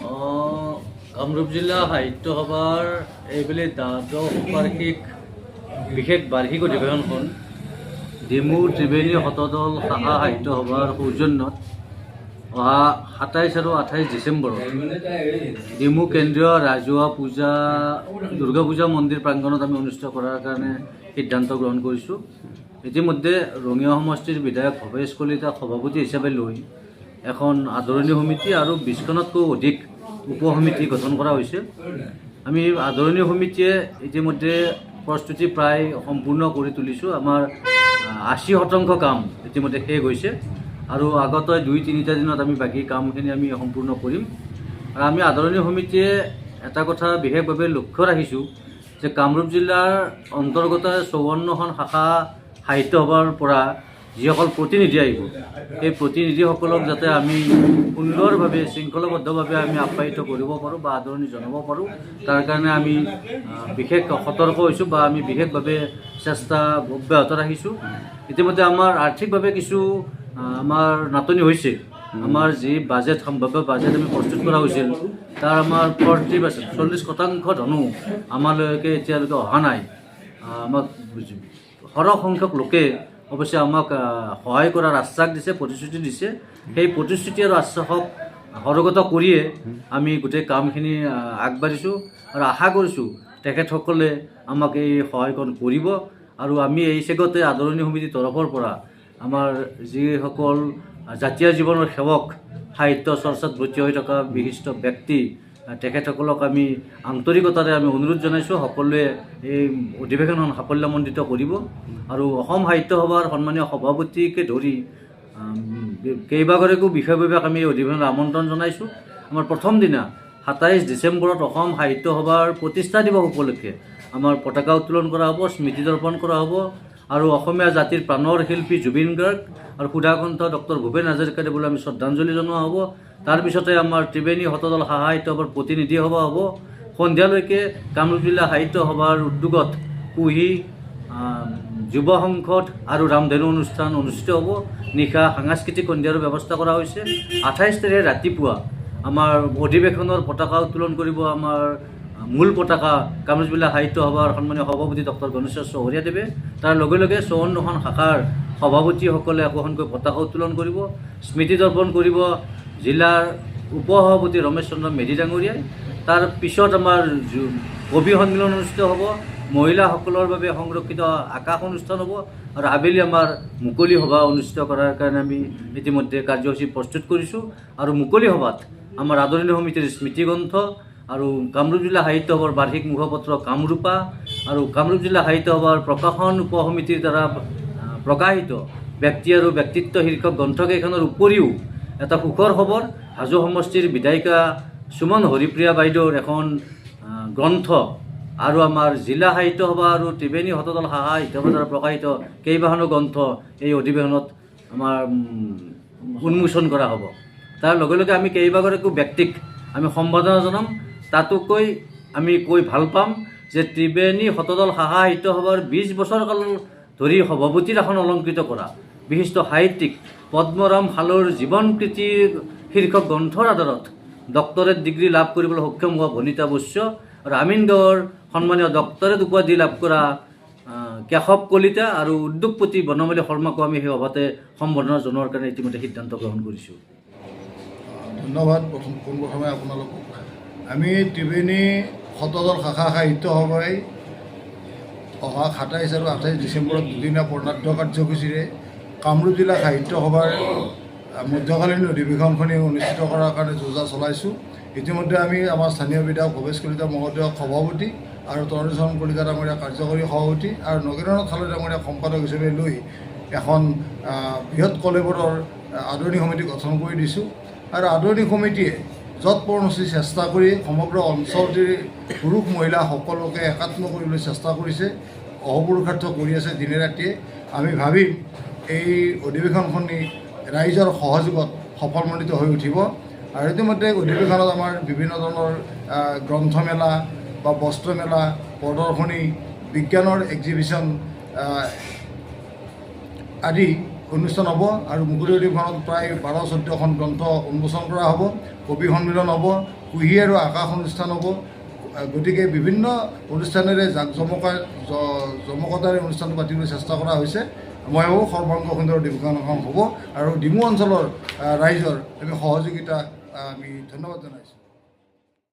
কামৰূপ জিলা সাহিত্য সভাৰ এইবেলি দ্বাদশ বাৰ্ষিক বিশেষ বাৰ্ষিক অধিৱেশনখন ডিমু ত্ৰিবেণী শতদল শাখা সাহিত্য সভাৰ সৌজন্যত অহা ২৭ আৰু ২৮ ডিচেম্বৰত ডিমু কেন্দ্ৰীয় ৰাজহুৱা পূজা দুৰ্গা পূজা মন্দিৰ প্ৰাংগণত আমি অনুষ্ঠিত কৰাৰ কাৰণে সিদ্ধান্ত গ্ৰহণ কৰিছোঁ। ইতিমধ্যে ৰঙিয়া সমষ্টিৰ বিধায়ক ভৱেশ কলিতাক সভাপতি হিচাপে লৈ এখন আদৰণি সমিতি আৰু ২০খনতকৈ অধিক উপ সমিতি গঠন কৰা হৈছে। আমি আদৰণি সমিতিয়ে ইতিমধ্যে প্ৰস্তুতি প্ৰায় সম্পূৰ্ণ কৰি তুলিছোঁ। আমাৰ ৮০% কাম ইতিমধ্যে শেষ হৈছে আৰু আগত ২-৩টা দিনত আমি বাকী কামখিনি আমি সম্পূৰ্ণ কৰিম। আৰু আমি আদৰণি সমিতিয়ে এটা কথা বিশেষভাৱে লক্ষ্য ৰাখিছোঁ যে কামৰূপ জিলাৰ অন্তৰ্গত ৫৪খন শাখা সাহিত্য সভাৰ পৰা যিসকল প্ৰতিনিধি আহিব সেই প্ৰতিনিধিসকলক যাতে আমি সুন্দৰভাৱে শৃংখলাবদ্ধভাৱে আমি আপ্যায়িত কৰিব পাৰোঁ বা আদৰণি জনাব পাৰোঁ, তাৰ কাৰণে আমি বিশেষ সতৰ্ক হৈছোঁ বা আমি বিশেষভাৱে চেষ্টা অব্যাহত ৰাখিছোঁ। ইতিমধ্যে আমাৰ আৰ্থিকভাৱে কিছু আমাৰ নাটনি হৈছে। আমাৰ যি বাজেট সম্ভাৱ্য বাজেট আমি প্ৰস্তুত কৰা হৈছিল তাৰ আমাৰ 40% ধনো আমালৈকে এতিয়ালৈকে অহা নাই। আমাক সৰহ সংখ্যক লোকে অৱশ্যে আমাক সহায় কৰাৰ আশ্বাস দিছে, প্ৰতিশ্ৰুতি দিছে। সেই প্ৰতিশ্ৰুতি আৰু আশ্বাসক সৰগত কৰিয়ে আমি গোটেই কামখিনি আগবাঢ়িছোঁ আৰু আশা কৰিছোঁ তেখেতসকলে আমাক এই সহায়কণ কৰিব। আৰু আমি এই চেগতে আদৰণি সমিতিৰ তৰফৰ পৰা আমাৰ যিসকল জাতীয় জীৱনৰ সেৱক, সাহিত্য চৰ্চাত ব্ৰতী হৈ থকা বিশিষ্ট ব্যক্তি, তেখেতসকলক আমি আন্তৰিকতাৰে আমি অনুৰোধ জনাইছোঁ সকলোৱে এই অধিৱেশনখন সাফল্যমণ্ডিত কৰিব। আৰু অসম সাহিত্য সভাৰ সন্মানীয় সভাপতিকে ধৰি কেইবাগৰাকীও বিষয়ববীয়াক আমি এই অধিৱেশনত আমন্ত্ৰণ জনাইছোঁ। আমাৰ প্ৰথম দিনা ২৭ ডিচেম্বৰত অসম সাহিত্য সভাৰ প্ৰতিষ্ঠা দিৱস উপলক্ষে আমাৰ পতাকা উত্তোলন কৰা হ'ব, স্মৃতি দৰ্পণ কৰা হ'ব আৰু অসমীয়া জাতিৰ প্ৰাণৰ শিল্পী জুবিন গাৰ্গ আৰু সুধাকণ্ঠ ডক্টৰ ভূপেন হাজৰিকাদেৱলৈ আমি শ্ৰদ্ধাঞ্জলি জনোৱা হ'ব। তাৰপিছতে আমাৰ ত্ৰিবেণী শতদল শাখা সাহিত্য সভাৰ প্ৰতিনিধি সভা হ'ব। সন্ধিয়ালৈকে কামৰূপ জিলা সাহিত্য সভাৰ উদ্যোগত কুহি, যুৱ সংসদ আৰু ৰামধেনু অনুষ্ঠান অনুষ্ঠিত হ'ব। নিশা সাংস্কৃতিক সন্ধিয়াৰ ব্যৱস্থা কৰা হৈছে। ২৮ তাৰিখে ৰাতিপুৱা আমাৰ অধিৱেশনৰ পতাকা উত্তোলন কৰিব আমাৰ মূল পতাকা কামৰূপ জিলা সাহিত্য সভাৰ সন্মানীয় সভাপতি ডক্টৰ গণেশ্বৰ চহৰীয়াদেৱে। তাৰ লগে লগে ৫৪খন শাখাৰ সভাপতিসকলে একোখনকৈ পতাকা উত্তোলন কৰিব, স্মৃতি দৰ্পণ কৰিব জিলাৰ উপ সভাপতি ৰমেশ চন্দ্ৰ মেধি ডাঙৰীয়াই। তাৰ পিছত আমাৰ কবি সন্মিলন অনুষ্ঠিত হ'ব, মহিলাসকলৰ বাবে সংৰক্ষিত আকাশ অনুষ্ঠান হ'ব আৰু আবেলি আমাৰ মুকলি সভা অনুষ্ঠিত কৰাৰ কাৰণে আমি ইতিমধ্যে কাৰ্যসূচী প্ৰস্তুত কৰিছোঁ। আৰু মুকলি সভাত আমাৰ আদৰণি সমিতিৰ স্মৃতিগ্ৰন্থ আৰু কামৰূপ জিলা সাহিত্য সভাৰ বাৰ্ষিক মুখপত্ৰ কামৰূপা আৰু কামৰূপ জিলা সাহিত্য সভাৰ প্ৰকাশন উপ সমিতিৰ দ্বাৰা প্ৰকাশিত ব্যক্তি আৰু ব্যক্তিত্ব শীৰ্ষক গ্ৰন্থকেইখনৰ উপৰিও এটা সুখৰ খবৰ, হাজো সমষ্টিৰ বিধায়িকা সুমন হৰিপ্ৰিয়া বাইদেউৰ এখন গ্ৰন্থ আৰু আমাৰ জিলা সাহিত্য সভা আৰু ত্ৰিবেণী শতদল শাখা সাহিত্য সভাৰ দ্বাৰা প্ৰকাশিত কেইবাখনো গ্ৰন্থ এই অধিৱেশনত আমাৰ উন্মোচন কৰা হ'ব। তাৰ লগে লগে আমি কেইবাগৰাকীও ব্যক্তিক আমি সম্বৰ্ধনা জনাম। তাতোকৈ আমি কৈ ভাল পাম যে ত্ৰিবেণী শতদল শাখা সাহিত্য সভাৰ ২০ বছৰ কাল ধৰি সভাপতিৰ আসন অলংকৃত কৰা বিশিষ্ট সাহিত্যিক পদ্মৰাম শালৰ জীৱন কৃতি শীৰ্ষক গ্ৰন্থৰ আধাৰত ডক্টৰেট ডিগ্ৰী লাভ কৰিবলৈ সক্ষম হোৱা বনিতা বৈশ্য আৰু আমিনগাঁৱৰ সন্মানীয় ডক্টৰেট উপাধি লাভ কৰা কেশৱ কলিতা আৰু উদ্যোগপতি বনমালী শৰ্মাকো আমি সেই সভাতে সম্বৰ্ধনা জনোৱাৰ কাৰণে ইতিমধ্যে সিদ্ধান্ত গ্ৰহণ কৰিছোঁ। ধন্যবাদ। পোনপ্ৰথমে আপোনালোকক আমি ত্ৰিবেণী শতদল শাখা সাহিত্য সভাই অহা ২৭ আৰু ২৮ ডিচেম্বৰত দুদিনীয়া বৰ্ণাঢ্য কাৰ্যসূচীৰে কামৰূপ জিলা সাহিত্য সভাৰ মধ্যকালীন অধিৱেশনখনি অনুষ্ঠিত কৰাৰ কাৰণে যোজনা চলাইছোঁ। ইতিমধ্যে আমি আমাৰ স্থানীয় বিধায়ক ভৱেশ কলিতা মহোদয়ক সভাপতি আৰু তৰুণচৰণ কলিতা ডাঙৰীয়া কাৰ্যকৰী সভাপতি আৰু নগেন্দ্ৰনাথ খালৈ ডাঙৰীয়া সম্পাদক হিচাপে লৈ এখন বৃহৎ কলেবৰৰ আদৰণি সমিতি গঠন কৰি দিছোঁ। আৰু আদৰণি সমিতিয়ে যৎপৰোনাস্তি চেষ্টা কৰি সমগ্ৰ অঞ্চলটিৰ পুৰুষ মহিলা সকলোকে একাত্ম কৰিবলৈ চেষ্টা কৰিছে, অহোপুৰুষাৰ্থ কৰি আছে দিনে ৰাতিয়ে। আমি ভাবিম এই অধিৱেশনখনি ৰাইজৰ সহযোগত সফলমণ্ডিত হৈ উঠিব। আৰু ইতিমধ্যে অধিৱেশনত আমাৰ বিভিন্ন ধৰণৰ গ্ৰন্থমেলা বা বস্ত্ৰমেলা, প্ৰদৰ্শনী, বিজ্ঞানৰ এক্সিবিশ্যন আদি অনুষ্ঠান হ'ব। আৰু মুকলি অধিৱেশনত প্ৰায় ১২-১৪খন গ্ৰন্থ উন্মোচন কৰা হ'ব, কবি সন্মিলন হ'ব, কুঁহি আৰু আকাশ অনুষ্ঠান হ'ব। গতিকে বিভিন্ন অনুষ্ঠানেৰে জমকতাৰে অনুষ্ঠানটো পাতিবলৈ চেষ্টা কৰা হৈছে। মই ভাবোঁ সৰ্বাংগ সুন্দৰ ডিমুখন হ'ব আৰু ডিমু অঞ্চলৰ ৰাইজৰ আমি সহযোগিতা আমি ধন্যবাদ জনাইছোঁ।